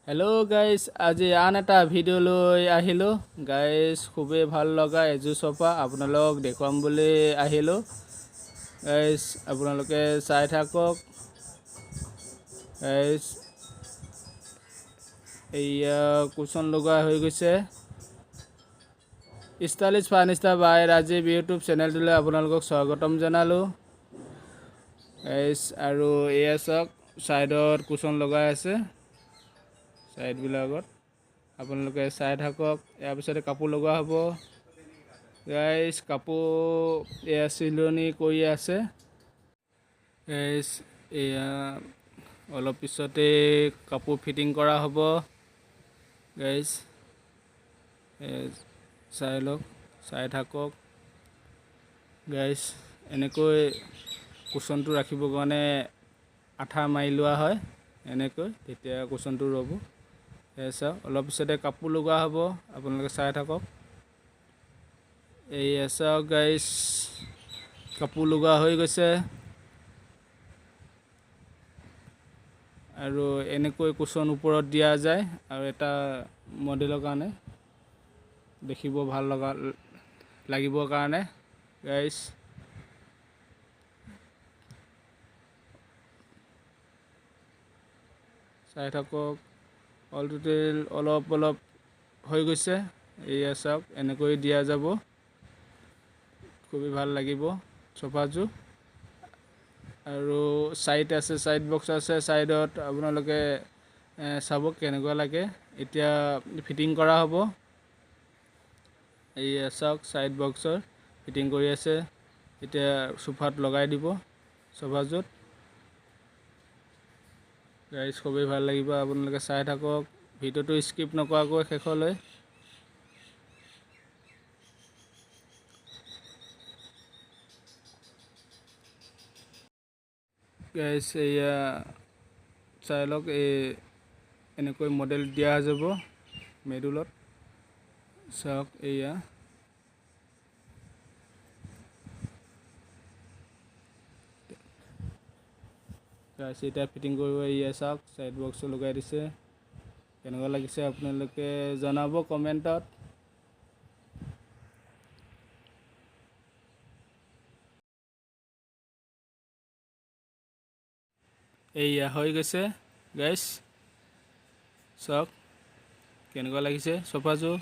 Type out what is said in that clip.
Hello' guys, আজি আন এটা ভিডিঅ' লৈ আহিলোঁ। গাইজ খুবেই ভাল লগা এযোৰ চোফা আপোনালোক দেখুৱাম বুলি আহিলোঁ। গাইজ আপোনালোকে চাই থাকক। গাইজ এয়া কুচন লগোৱা হৈ গৈছে। ষ্টাইলিছ ফাৰ্নিচাৰ বাই ৰাজীৱ ইউটিউব চেনেলটোলৈ আপোনালোকক স্বাগতম জনালোঁ। গাইজ আৰু এয়া চাওক, ছাইডত কুচন লগাই আছে। ছাইডবিলাকত আপোনালোকে চাই থাকক। ইয়াৰ পিছতে কাপোৰ লগোৱা হ'ব। গাইজ কাপোৰ এয়া চিলনি কৰি আছে। গাইজ এয়া অলপ পিছতে কাপোৰ ফিটিং কৰা হ'ব। গাইজ চাই লওক, চাই থাকক। গাইজ এনেকৈ কুচনটো ৰাখিবৰ কাৰণে আঠা মাৰি লোৱা হয়, এনেকৈ তেতিয়া কুচনটো ৰ'ব। চাওক, অলপ পিছতে কাপোৰ লগোৱা হ'ব, আপোনালোকে চাই থাকক। চাওক গাইজ, কাপোৰ লগোৱা হৈ গৈছে। আৰু এনেকৈ কুচন ওপৰত দিয়া যায়, আৰু এটা মডেলৰ কাৰণে দেখিব ভাল লাগিবৰ কাৰণে। গাইজ চাই থাকক। অল টোটেল অলপ হৈ গৈছে। এয়া চাওক, এনেকৈ দিয়া যাব, খুবেই ভাল লাগিব চোফাযোৰ। আৰু ছাইড আছে, ছাইড বক্স আছে ছাইডত, আপোনালোকে চাব কেনেকুৱা লাগে। এতিয়া ফিটিং কৰা হ'ব। এয়া চাওক, ছাইড বক্সৰ ফিটিং কৰি আছে। এতিয়া চোফাত লগাই দিব চোফাযোৰত। গাইজ খুবেই ভাল লাগিব, আপোনালোকে চাই থাকক। ভিডিঅ'টো স্কিপ নকৰাকৈ শেষলৈ। গাইজ এয়া চাই লওক, এনেকৈ মডেল দিয়া যাব মেডুলত। চাওক এয়া গাইজ এতিয়া ফিটিং কৰিব। এয়া চাওক, ছাইড বক্সো লগাই দিছে। কেনেকুৱা লাগিছে আপোনালোকে জনাব কমেণ্টত। এয়া হৈ গৈছে গাইজ, চাওক কেনেকুৱা লাগিছে চোফাযোৰ।